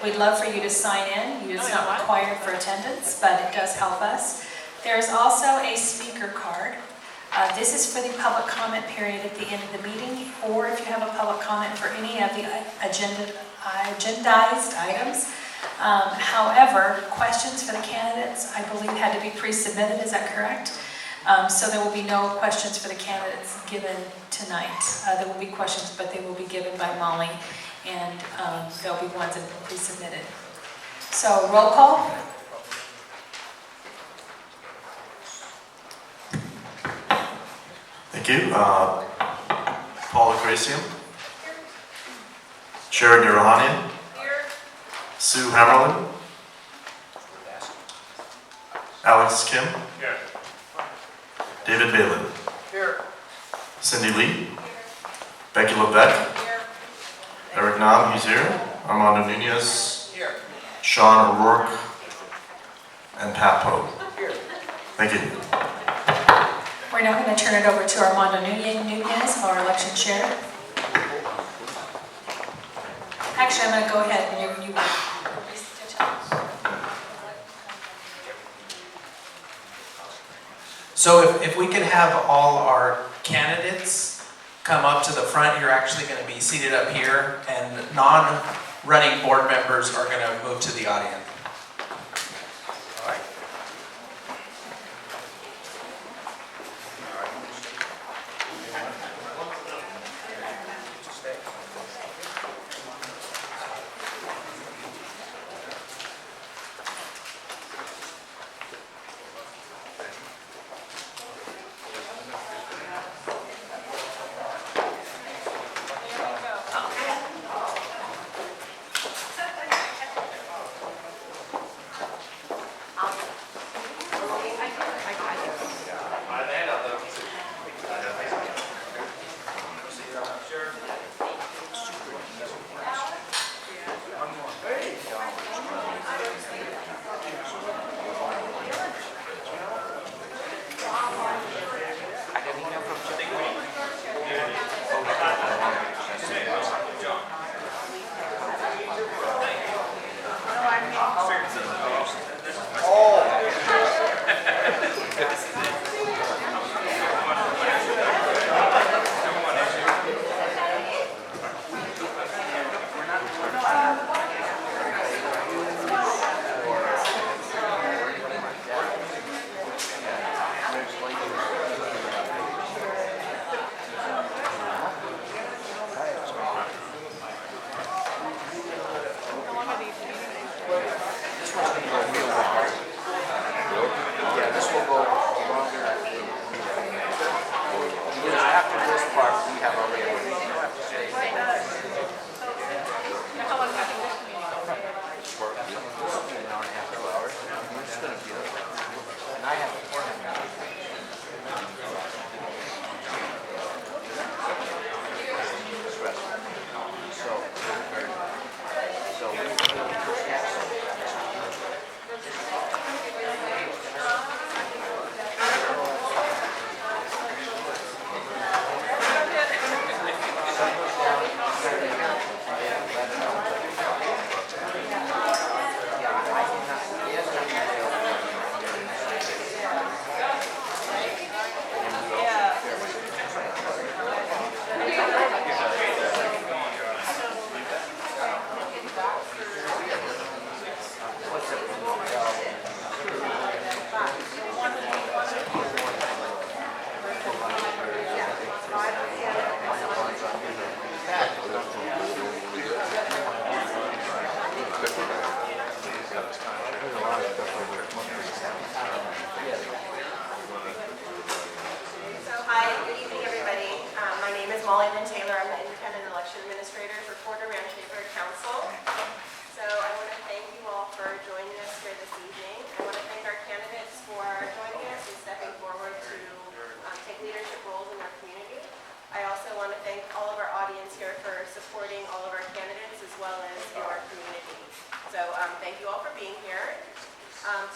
We'd love for you to sign in. It's not required for attendance, but it does help us. There's also a speaker card. This is for the public comment period at the end of the meeting, or if you have a public comment for any of the agendized items. However, questions for the candidates, I believe, had to be pre-submitted. Is that correct? So there will be no questions for the candidates given tonight. There will be questions, but they will be given by Molly, and there'll be ones that will be pre-submitted. So roll call. Thank you. Paula Gracium. Sharon Yerahanian. Here. Sue Hammerlin. Alex Kim. Here. David Balin. Here. Cindy Lee. Here. Becky Levesque. Here. Eric Nam, he's here. Armando Nunez. Here. Sean O'Rourke. And Pat Poe. Here. Thank you. We're now going to turn it over to Armando Nunez, our election chair. Actually, I'm going to go ahead and you So if we could have all our candidates come up to the front, you're actually going to be seated up here, and non-running board members are going to move to the audience. All right.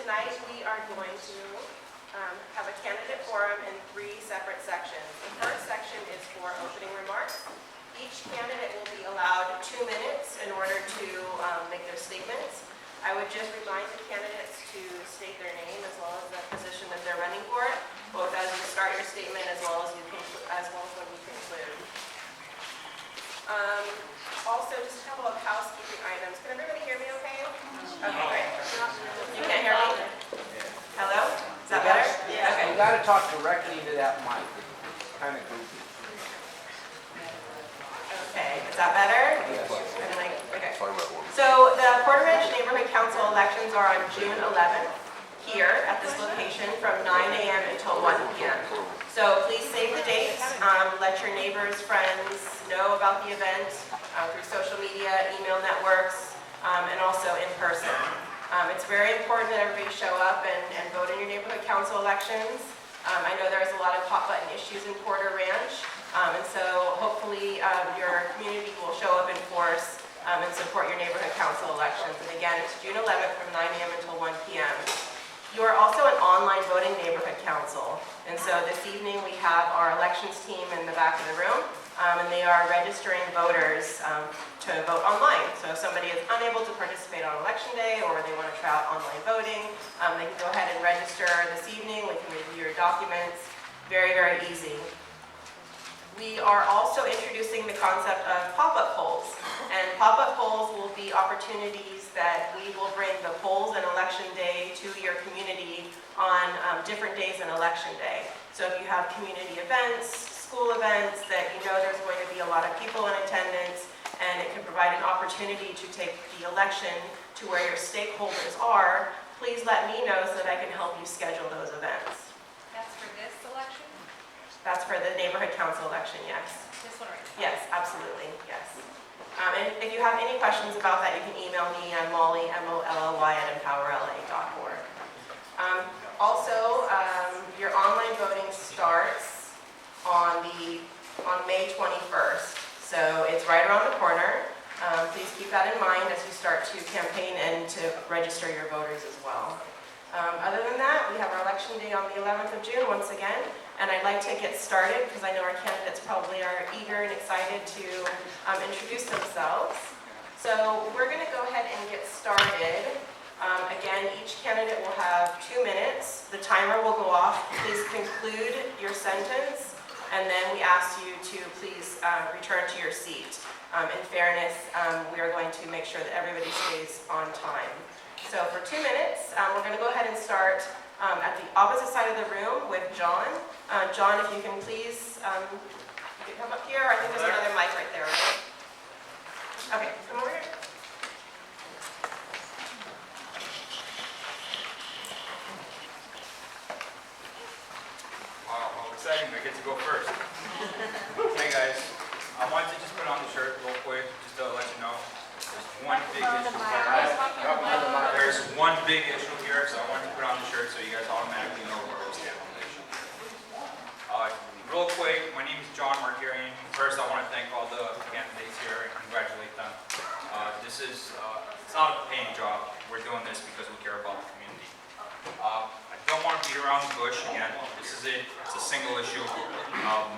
Tonight we are going to have a candidate forum in 3 separate sections. The first section is for opening remarks. Each candidate will be allowed 2 minutes in order to make their statements. I would just remind the candidates to state their name as well as the position that they're running for, both as you start your statement as well as when you conclude. Also, just a couple of housekeeping items. Can everybody hear me okay? Okay, great. You can't hear me? Hello? Is that better? Yeah. Okay. You gotta talk directly into that mic. Kind of goofy. Okay, is that better? Yes. Okay. So the Porter Ranch Neighborhood Council elections are on June 11th here at this location from 9 a.m. until 1 p.m. So please save the dates. Let your neighbors, friends know about the event through social media, email networks, and also in person. It's very important that everybody show up and vote in your neighborhood council elections. I know there's a lot of hot button issues in Porter Ranch, and so hopefully your community will show up in force and support your neighborhood council elections. And again, it's June 11th from 9 a.m. until 1 p.m. You are also an online voting neighborhood council. And so this evening we have our elections team in the back of the room, and they are registering voters to vote online. So if somebody is unable to participate on election day or they want to try out online voting, they can go ahead and register this evening. We can review your documents. Very, very easy. We are also introducing the concept of pop-up polls. And pop-up polls will be opportunities that we will bring the polls and election day to your community on different days than election day. So if you have community events, school events that you know there's going to be a lot of people in attendance, and it can provide an opportunity to take the election to where your stakeholders are, please let me know so that I can help you schedule those events. That's for this election? That's for the neighborhood council election, yes. This one right now? Yes, absolutely, yes. And if you have any questions about that, you can email me at Molly, MOLLY@empowerla.org. Also, your online voting starts on May 21st, so it's right around the corner. Please keep that in mind as you start to campaign and to register your voters as well. Other than that, we have our election day on the 11th of June once again, and I'd like to get started because I know our candidates probably are eager and excited to introduce themselves. So we're going to go ahead and get started. Again, each candidate will have 2 minutes. The timer will go off. Please conclude your sentence, and then we ask you to please return to your seat. In fairness, we are going to make sure that everybody stays on time. So for 2 minutes, we're going to go ahead and start at the opposite side of the room with John. John, if you can please you can come up here. I think there's another mic right there, right? Okay, come over here. Wow, how exciting, I get to go first. Hey guys, I wanted to just put on the shirt real quick, just to let you know. There's one big issue here, so I wanted to put on the shirt so you guys automatically know where we stand on the issue. Real quick, my name is John Markarian. First, I want to thank all the candidates here and congratulate them. It's not a paying job. We're doing this because we care about the community. I don't want to beat around the bush again. This is it. It's a single issue.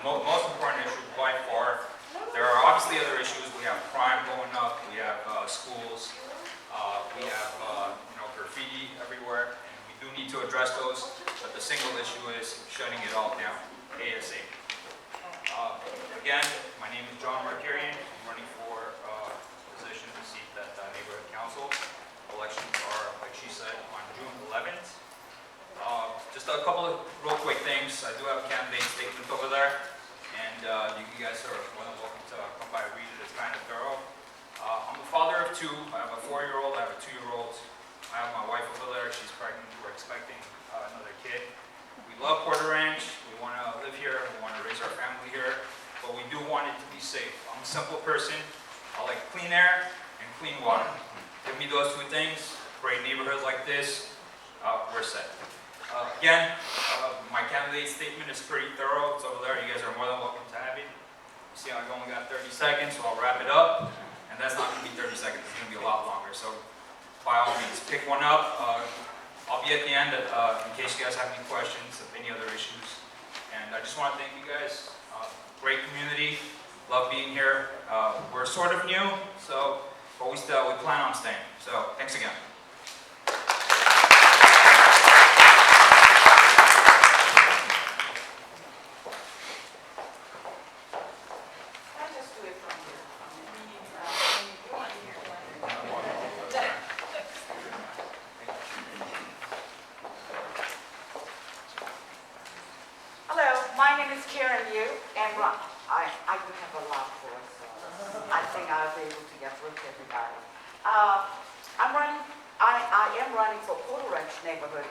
Most important issue by far. There are obviously other issues. We have crime going up. We have schools. We have graffiti everywhere, and we do need to address those. But the single issue is shutting it all down ASAP. Again, my name is John Markarian. I'm running for position to seat at the neighborhood council. Elections are, like she said, on June 11th. Just a couple of real quick things. I do have a candidate statement over there, and you guys are more than welcome to come by and read it. It's kind of thorough. I'm the father of two. I have a 4-year-old. I have a 2-year-old. I have my wife over there. She's pregnant. We're expecting another kid. We love Porter Ranch. We want to live here. We want to raise our family here. But we do want it to be safe. I'm a simple person. I like clean air and clean water. Give me those 2 things. Great neighborhood like this. We're set. Again, my candidate statement is pretty thorough. It's over there. You guys are more than welcome to have it. You see, I've only got 30 seconds, so I'll wrap it up. And that's not going to be 30 seconds. It's going to be a lot longer. So by all means, pick one up. I'll be at the end in case you guys have any questions of any other issues. And I just want to thank you guys. Great community. Love being here. We're sort of new, so but we plan on staying. So thanks again. Hello, my name is Karen Yu, and I do have a lot for us, so I think I'll be able to get through to everybody. I am running for Porter Ranch Neighborhood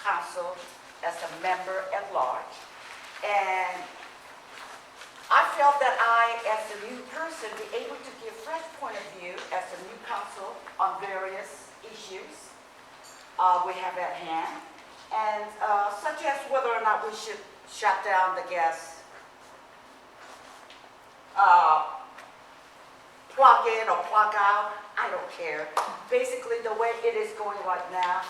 Council as a member at large, and I felt that I, as a new person, be able to give fresh point of view as a new council on various issues we have at hand. And such as whether or not we should shut down the gas, plug in or plug out, I don't care. Basically, the way it is going right now,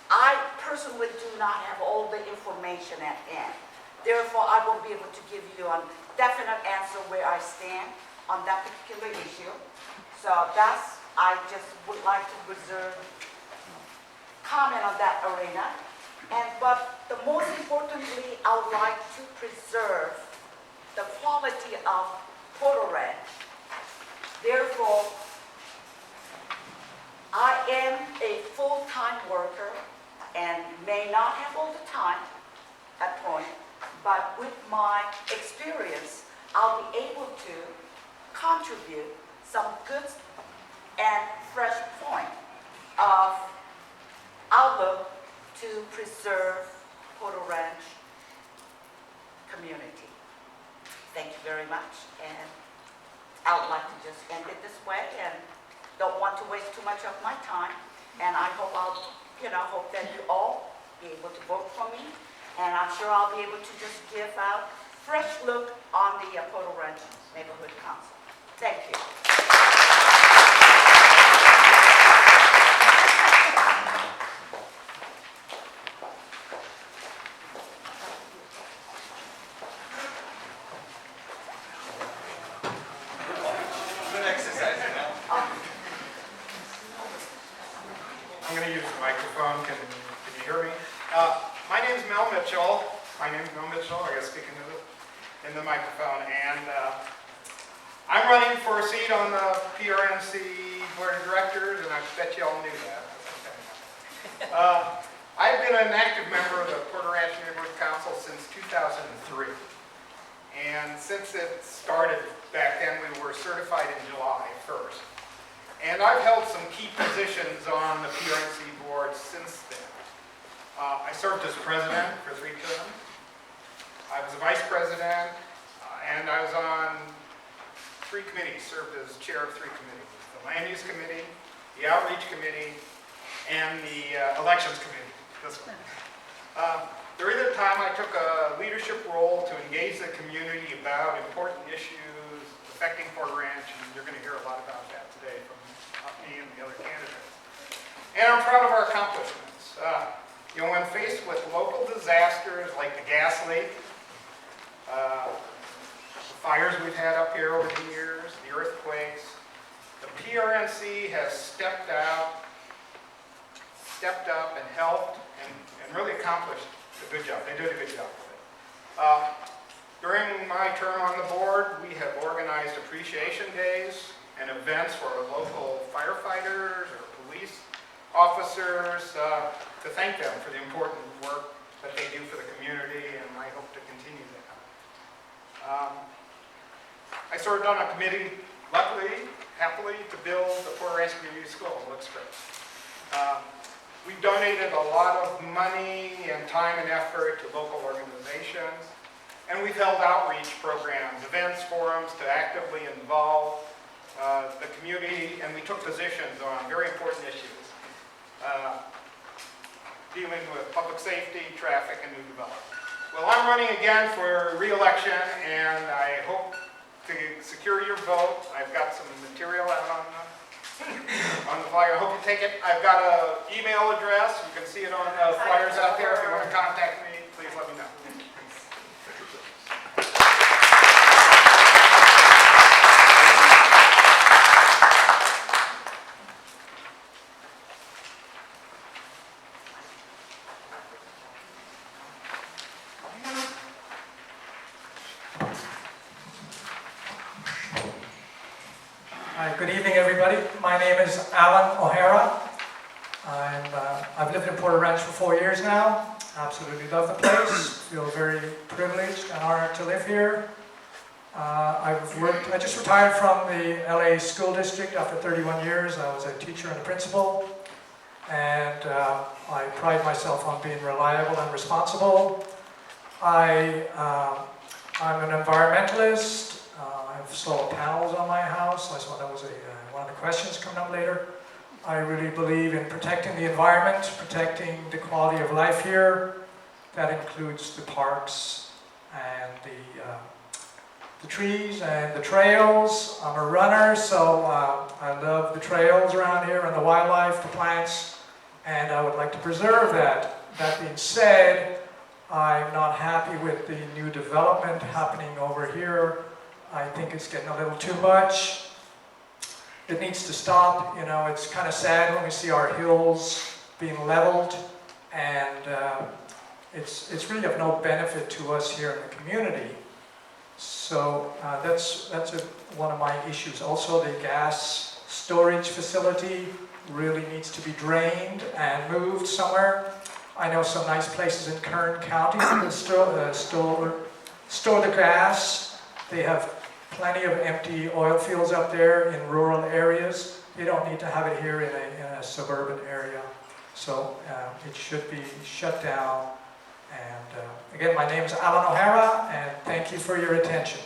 I personally do not have all the information at hand. Therefore, I won't be able to give you a definite answer where I stand on that particular issue. So I just would like to reserve comment on that arena. But the most importantly, I would like to preserve the quality of Porter Ranch. Therefore, I am a full-time worker and may not have all the time at point, but with my experience, I'll be able to contribute some good and fresh point of outlook to preserve Porter Ranch community. Thank you very much, and I would like to just end it this way, and don't want to waste too much of my time. And I hope hope that you all be able to vote for me, and I'm sure I'll be able to just give out fresh look on the Porter Ranch Neighborhood Council. Thank you. I'm going to use the microphone. Can you hear me? My name is Mel Mitchell. I got to speak in the microphone. And I'm running for a seat on the PRNC Board of Directors, and I bet you all knew that. I've been an active member of the Porter Ranch Neighborhood Council since 2003. And since it started back then, we were certified in July 1st. And I've held some key positions on the PRNC board since then. I served as president for 3 terms. I was a vice president, and I was on 3 committees, served as chair of 3 committees. The Land Use Committee, the Outreach Committee, and the Elections Committee, this one. During that time, I took a leadership role to engage the community about important issues affecting Porter Ranch, and you're going to hear a lot about that today from me and the other candidates. And I'm proud of our accomplishments. When faced with local disasters like the gas leak, the fires we've had up here over the years, the earthquakes, the PRNC has stepped up and helped and really accomplished a good job. They did a good job with it. During my term on the board, we have organized appreciation days and events for our local firefighters or police officers to thank them for the important work that they do for the community, and I hope to continue that. I served on a committee, happily, to build the Porter Ranch Community School. It looks great. We've donated a lot of money and time and effort to local organizations, and we've held outreach programs, events, forums to actively involve the community, and we took positions on very important issues dealing with public safety, traffic, and new development. Well, I'm running again for re-election, and I hope to secure your vote. I've got some material out on the flyer. I hope you take it. I've got an email address. You can see it on the flyers out there. If you want to contact me, please let me know. everybody. My name is Alan O'Hara. I've lived in Porter Ranch for 4 years now. Absolutely love the place. Feel very privileged and honored to live here. I just retired from the LA School District after 31 years. I was a teacher and a principal. And I pride myself on being reliable and responsible. I'm an environmentalist. I have solar panels on my house. I saw that was one of the questions coming up later. I really believe in protecting the environment, protecting the quality of life here. That includes the parks and the trees and the trails. I'm a runner, so I love the trails around here and the wildlife, the plants, and I would like to preserve that. That being said, I'm not happy with the new development happening over here. I think it's getting a little too much. It needs to stop. You know, it's kind of sad when we see our hills being leveled, and it's really of no benefit to us here in the community. So that's one of my issues. Also, the gas storage facility really needs to be drained and moved somewhere. I know some nice places in Kern County that store the gas. They have plenty of empty oil fields up there in rural areas. You don't need to have it here in a suburban area. So it should be shut down. And again, my name is Alan O'Hara, and thank you for your attention.